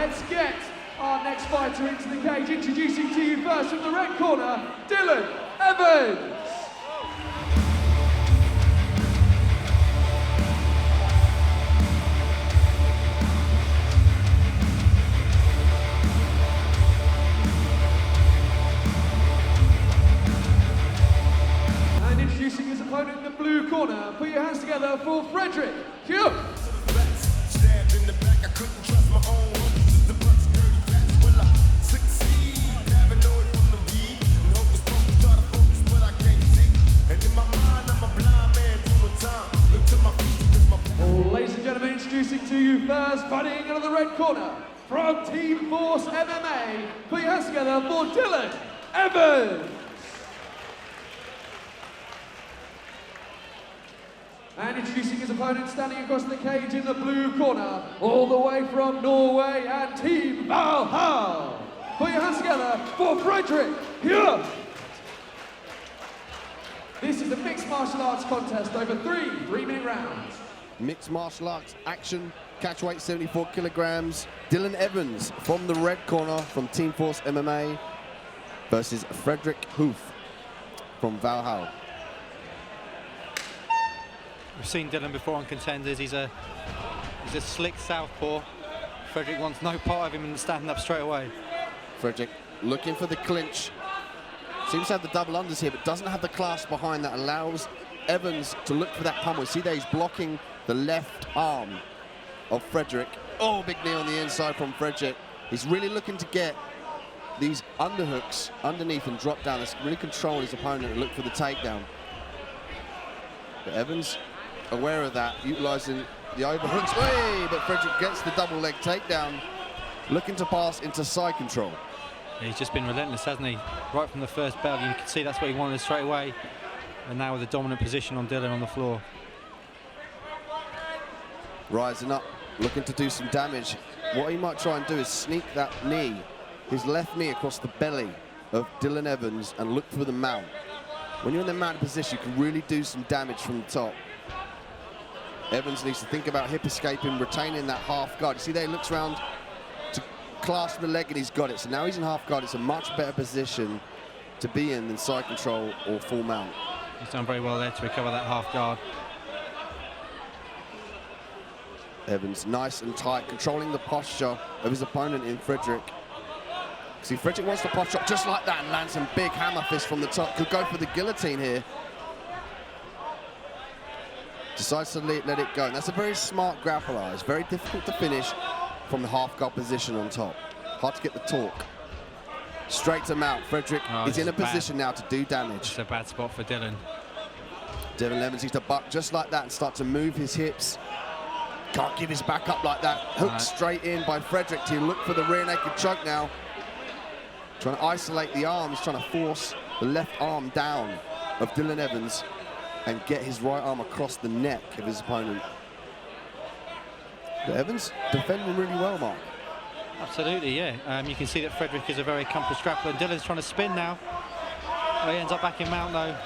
let's get our next fighter into the cage. Introducing to you first from the red corner, Dylan Evans. And introducing his opponent in the blue corner, put your hands together for Frederick Hugh. Ladies and gentlemen, introducing to you first, fighting out of the red corner, from Team Force MMA, put your hands together for Dylan Evans. And introducing his opponent, standing across the cage in the blue corner, all the way from Norway, and Team Valhalla. Put your hands together for Frederick Hugh. This is a mixed martial arts contest over 3 3-minute rounds. Mixed martial arts action, catch weight 74 kilograms. Dylan Evans from the red corner from Team Force MMA versus Frederick Hoifodt from Valhalla. We've seen Dylan before on Contenders. He's a slick southpaw. Frederick wants no part of him and standing up straight away. Frederick looking for the clinch. Seems to have the double unders here, but doesn't have the clasp behind that allows Evans to look for that pummel. See there, he's blocking the left arm of Frederick. Oh, big knee on the inside from Frederick. He's really looking to get these underhooks underneath and drop down. That's really control his opponent and look for the takedown. But Evans, aware of that, utilizing the overhooks. Way, but Frederick gets the double leg takedown, looking to pass into side control. He's just been relentless, hasn't he? Right from the first bell, you can see that's what he wanted straight away. And now with a dominant position on Dylan on the floor. Rising up, looking to do some damage. What he might try and do is sneak that knee, his left knee, across the belly of Dylan Evans and look for the mount. When you're in the mounted position, you can really do some damage from the top. Evans needs to think about hip escaping, retaining that half guard. You see there, he looks around to clasp the leg and he's got it. So now he's in half guard. It's a much better position to be in than side control or full mount. He's done very well there to recover that half guard. Evans nice and tight, controlling the posture of his opponent in Frederick. See, Frederick wants to posture up just like that and land some big hammer fist from the top. Could go for the guillotine here. Decides to let it go. And that's a very smart grappler. It's very difficult to finish from the half guard position on top. Hard to get the torque. Straight to mount. Frederick is in a position now to do damage. It's a bad spot for Dylan. Dylan Evans needs to buck just like that and start to move his hips. Can't give his back up like that. Hooked straight in by Frederick to look for the rear naked choke now. Trying to isolate the arms, trying to force the left arm down of Dylan Evans and get his right arm across the neck of his opponent. But Evans defending really well, Mark. Absolutely, yeah. You can see that Frederick is a very accomplished grappler, and Dylan's trying to spin now. Oh, he ends up back in mount, though.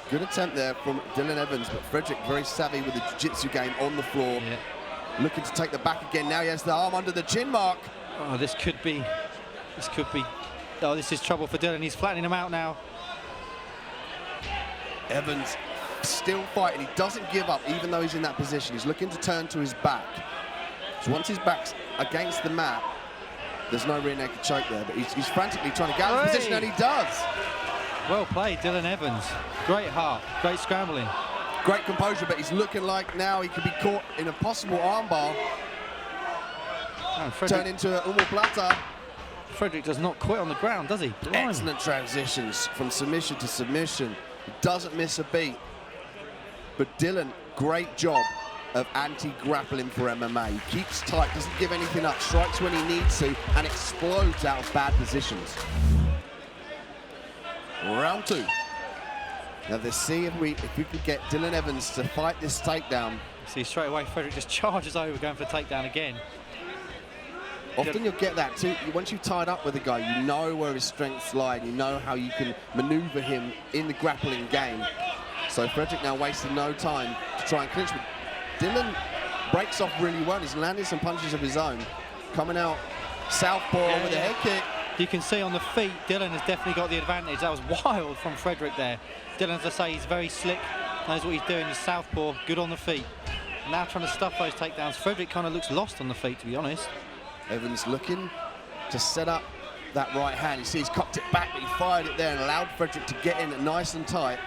Good attempt there from Dylan Evans, but Frederick very savvy with the jiu-jitsu game on the floor. Yeah. Looking to take the back again. Now he has the arm under the chin, Mark. Oh, this could be, oh, this is trouble for Dylan. He's flattening him out now. Evans still fighting. He doesn't give up, even though he's in that position. He's looking to turn to his back. So once his back's against the mat, there's no rear naked choke there, but he's frantically trying to get out of position, and he does. Well played, Dylan Evans. Great heart, great scrambling. Great composure, but he's looking like now he could be caught in a possible armbar. Turn into an omoplata. Frederick does not quit on the ground, does he? Blimey. Excellent transitions from submission to submission. He doesn't miss a beat. But Dylan, great job of anti-grappling for MMA. He keeps tight, doesn't give anything up, strikes when he needs to, and explodes out of bad positions. Round 2. Now let's see if we can get Dylan Evans to fight this takedown. See straight away, Frederick just charges over, going for the takedown again. Often you'll get that too. Once you've tied up with a guy, you know where his strengths lie, and you know how you can maneuver him in the grappling game. So Frederick now wasting no time to try and clinch with Dylan. breaks off really well. He's landed some punches of his own. Coming out southpaw with a head kick. You can see on the feet, Dylan has definitely got the advantage. That was wild from Frederick there. Dylan, as I say, he's very slick, knows what he's doing. He's southpaw, good on the feet. Now trying to stuff those takedowns. Frederick kind of looks lost on the feet, to be honest. Evans looking to set up that right hand. You see he's cocked it back, but he fired it there and allowed Frederick to get in nice and tight.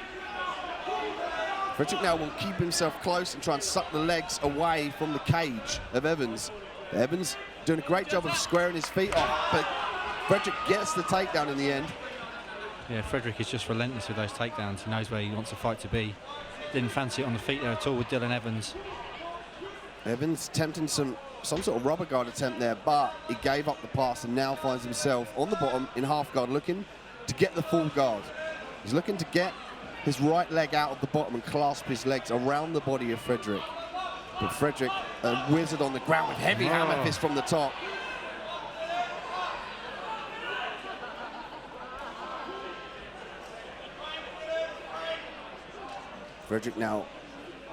Frederick now will keep himself close and try and suck the legs away from the cage of Evans. Evans doing a great job of squaring his feet off, but Frederick gets the takedown in the end. Yeah, Frederick is just relentless with those takedowns. He knows where he wants the fight to be. Didn't fancy it on the feet there at all with Dylan Evans. Evans attempting some sort of rubber guard attempt there, but he gave up the pass and now finds himself on the bottom in half guard, looking to get the full guard. He's looking to get his right leg out of the bottom and clasp his legs around the body of Frederick. But Frederick, a wizard on the ground with heavy hammer fist from the top. Frederick now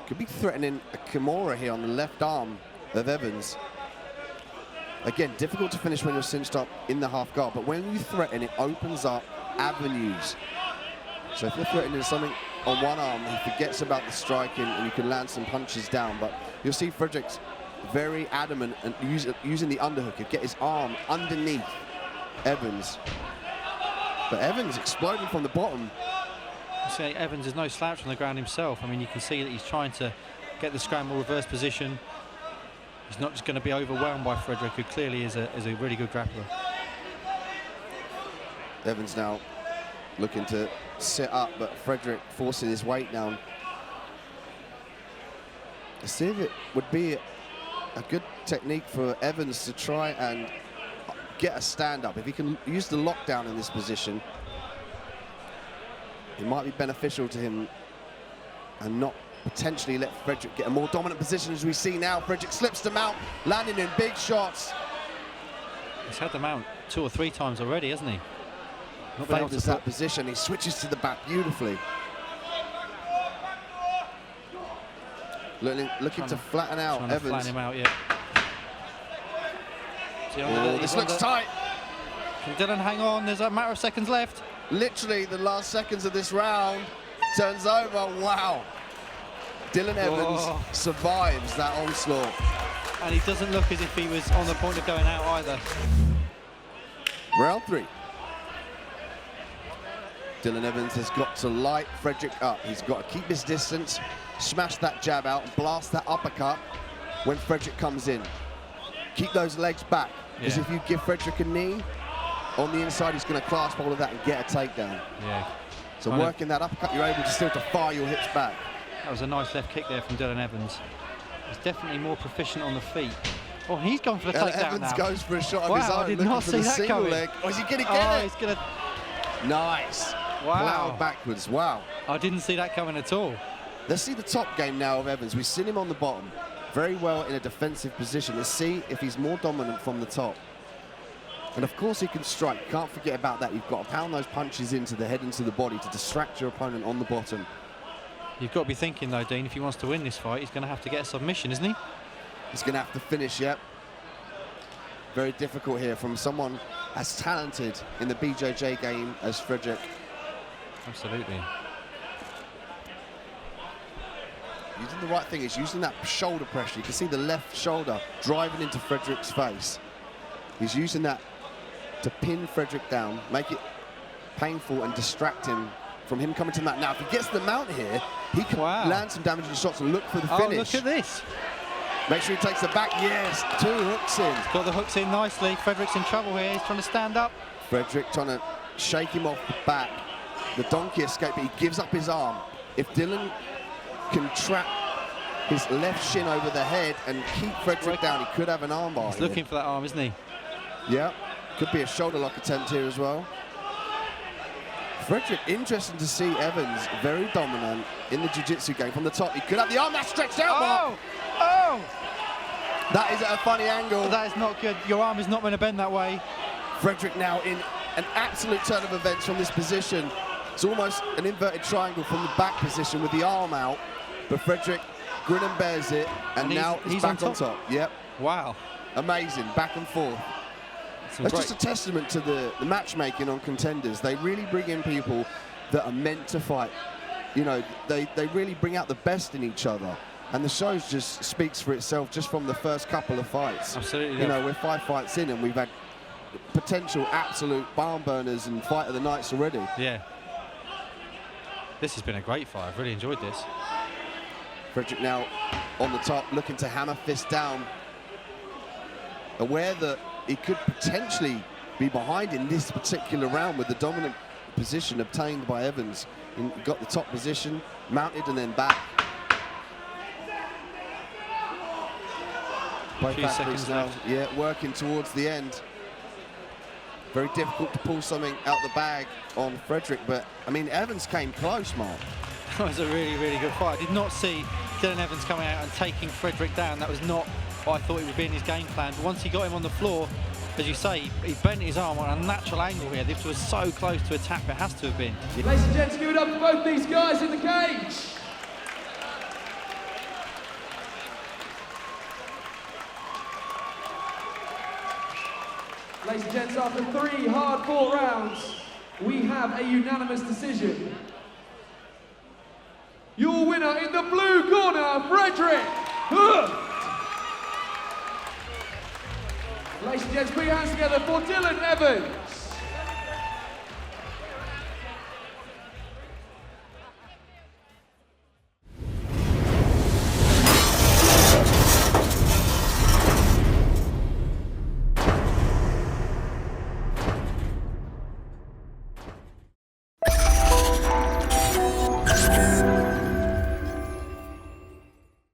could be threatening a Kimura here on the left arm of Evans. Again, difficult to finish when you're cinched up in the half guard, but when you threaten, it opens up avenues. So if you're threatening something on one arm, he forgets about the striking and you can land some punches down. But you'll see Frederick's very adamant and using the underhook to get his arm underneath Evans. But Evans exploding from the bottom. You see, Evans is no slouch on the ground himself. I mean, you can see that he's trying to get the scramble reverse position. He's not just going to be overwhelmed by Frederick, who clearly is a really good grappler. Evans now looking to sit up, but Frederick forcing his weight down. I see if it would be a good technique for Evans to try and get a stand-up. If he can use the lockdown in this position, it might be beneficial to him and not potentially let Frederick get a more dominant position. As we see now, Frederick slips the mount, landing in big shots. He's had the mount 2 or 3 times already, hasn't he? Favours that position. He switches to the back beautifully. Looking to flatten out Evans. Flatten him out, yeah. This looks tight. Can Dylan hang on? There's a matter of seconds left. Literally the last seconds of this round. Turns over. Wow. Dylan Evans survives that onslaught. And he doesn't look as if he was on the point of going out either. Round 3. Dylan Evans has got to light Frederick up. He's got to keep his distance, smash that jab out, and blast that uppercut when Frederick comes in. Keep those legs back, because if you give Frederick a knee, on the inside he's going to clasp all of that and get a takedown. Yeah. So working that uppercut, you're able to still to fire your hips back. That was a nice left kick there from Dylan Evans. He's definitely more proficient on the feet. Oh, he's gone for the takedown now. Evans goes for a shot of his own, I did not see that coming. Leg. Oh, is he going to get it? He's going to... Nice. Wow. Plow backwards. Wow. I didn't see that coming at all. Let's see the top game now of Evans. We've seen him on the bottom, very well in a defensive position. Let's see if he's more dominant from the top. And of course he can strike. Can't forget about that. You've got to pound those punches into the head, into the body to distract your opponent on the bottom. You've got to be thinking though, Dean, if he wants to win this fight, he's going to have to get a submission, isn't he? He's going to have to finish, yep. Very difficult here from someone as talented in the BJJ game as Frederick. Absolutely. Using the right thing, he's using that shoulder pressure. You can see the left shoulder driving into Frederick's face. He's using that to pin Frederick down, make it painful and distract him from him coming to the mount. Now, if he gets the mount here, he can land some damaging shots and look for the finish. Oh, look at this. Make sure he takes the back. Yes, 2 hooks in. He's got the hooks in nicely. Frederick's in trouble here. He's trying to stand up. Frederick trying to shake him off the back. The donkey escape, but he gives up his arm. If Dylan can trap his left shin over the head and keep Frederick down, he could have an armbar. He's looking for that arm, isn't he? Yeah, could be a shoulder lock attempt here as well. Frederick, interesting to see Evans very dominant in the jiu-jitsu game from the top. He could have the arm that's stretched out. Oh! That is at a funny angle. That is not good. Your arm is not going to bend that way. Frederick now in an absolute turn of events from this position. It's almost an inverted triangle from the back position with the arm out. But Frederick grin and bears it, and now he's back on top. Yep. Wow. Amazing, back and forth. That's just a testament to the matchmaking on Contenders. They really bring in people that are meant to fight. You know, they really bring out the best in each other. And the show just speaks for itself just from the first couple of fights. Absolutely. You know, we're 5 fights in and we've had potential absolute barn burners and fight of the nights already. Yeah. This has been a great fight. I've really enjoyed this. Frederick now on the top, looking to hammer fist down. Aware that he could potentially be behind in this particular round with the dominant position obtained by Evans. He got the top position, mounted and then back. Both athletes now, yeah, working towards the end. Very difficult to pull something out the bag on Frederick, but I mean, Evans came close, Mark. That was a really, really good fight. I did not see Dylan Evans coming out and taking Frederick down. That was not what I thought it would be in his game plan. But once he got him on the floor, as you say, he bent his arm on a natural angle here. This was so close to attack, but it has to have been. Ladies and gents, give it up for both these guys in the cage. Ladies and gents, after 3 hard-fought rounds, we have a unanimous decision. Your winner in the blue corner, Frederick Hoifodt. Ladies and gents, put your hands together for Dylan Evans.